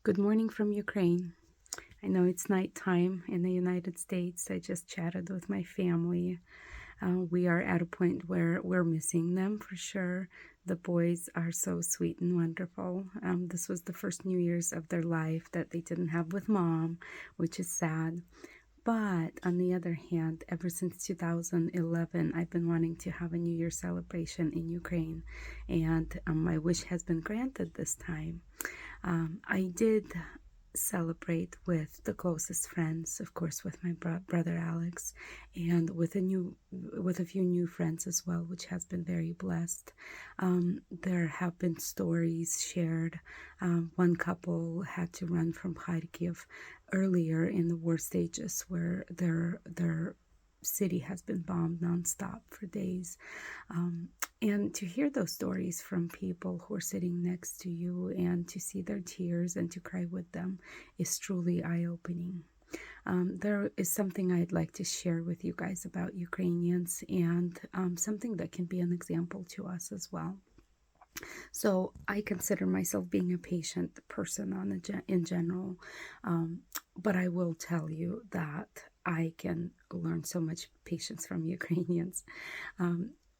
Good morning from Ukraine. I know it's nighttime in the United States. I just chatted with my family. We are at a point where we're missing them for sure. The boys are so sweet and wonderful. This was the first New Year's of their life that they didn't have with mom, which is sad. But on the other hand, ever since 2011, I've been wanting to have a New Year celebration in Ukraine, and my wish has been granted this time. I did celebrate with the closest friends, of course, with my brother Alex, and with a few new friends as well, which has been very blessed. There have been stories shared. One couple had to run from Kharkiv earlier in the war stages, where their city has been bombed nonstop for days. And to hear those stories from people who are sitting next to you and to see their tears and to cry with them is truly eye-opening. There is something I'd like to share with you guys about Ukrainians, and something that can be an example to us as well. So I consider myself being a patient person in general, but I will tell you that I can learn so much patience from Ukrainians.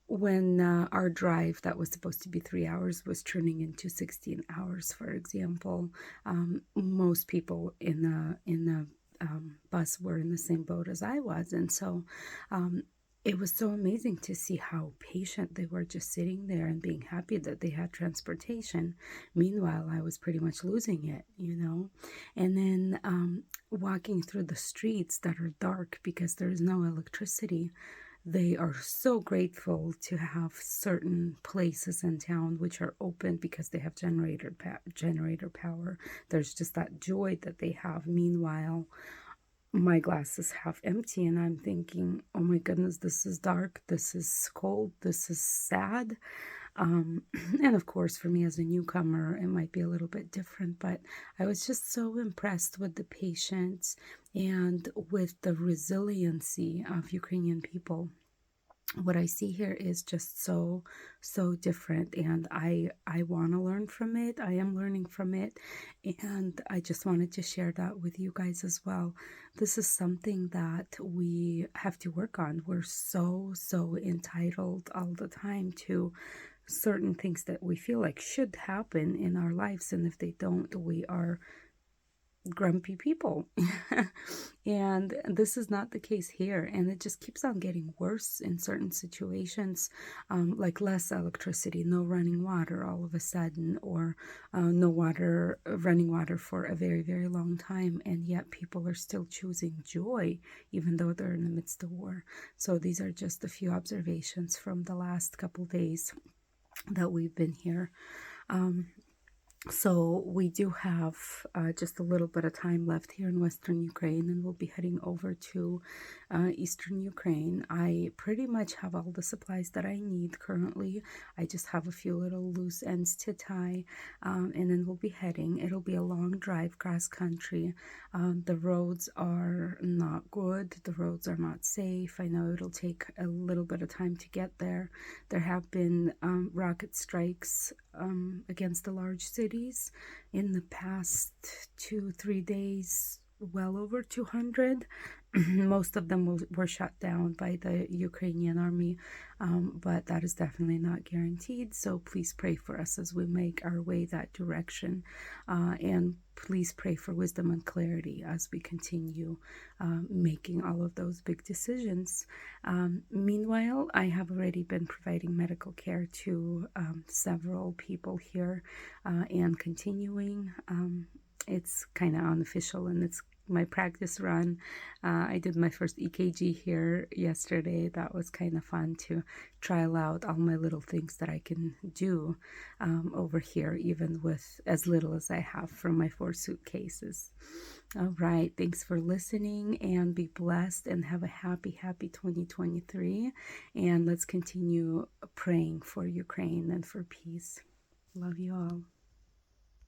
When our drive that was supposed to be 3 hours was turning into 16 hours, for example, most people in the bus were in the same boat as I was, and so it was so amazing to see how patient they were, just sitting there and being happy that they had transportation. Meanwhile, I was pretty much losing it, And then walking through the streets that are dark because there is no electricity, they are so grateful to have certain places in town which are open because they have generator power. There's just that joy that they have. Meanwhile, my glass is half empty, and I'm thinking, oh my goodness, this is dark, this is cold, this is sad. And of course, for me as a newcomer, it might be a little bit different, but I was just so impressed with the patience and with the resiliency of Ukrainian people. What I see here is just so different, and I want to learn from it. I am learning from it, and I just wanted to share that with you guys as well. This is something that we have to work on. We're so entitled all the time to certain things that we feel like should happen in our lives, and if they don't, we are grumpy people. And this is not the case here, and it just keeps on getting worse in certain situations, like less electricity, no running water all of a sudden, or no running water for a very long time, and yet people are still choosing joy even though they're in the midst of war. So these are just a few observations from the last couple days that we've been here. So we do have just a little bit of time left here in Western Ukraine, and we'll be heading over to Eastern Ukraine. I pretty much have all the supplies that I need currently. I just have a few little loose ends to tie, and then we'll be heading. It'll be a long drive cross country. The roads are not good. The roads are not safe. I know it'll take a little bit of time to get there. There have been rocket strikes against the large cities in the past 2-3 days, well over 200. Most of them were shut down by the Ukrainian army, but that is definitely not guaranteed. So please pray for us as we make our way that direction, and please pray for wisdom and clarity as we continue making all of those big decisions. Meanwhile, I have already been providing medical care to several people here, and continuing. It's kind of unofficial, and it's my practice run. I did my first EKG here yesterday. That was kind of fun to trial out all my little things that I can do over here, even with as little as I have from my 4 suitcases. All right, thanks for listening, and be blessed, and have a happy 2023. And let's continue praying for Ukraine and for peace. Love you all.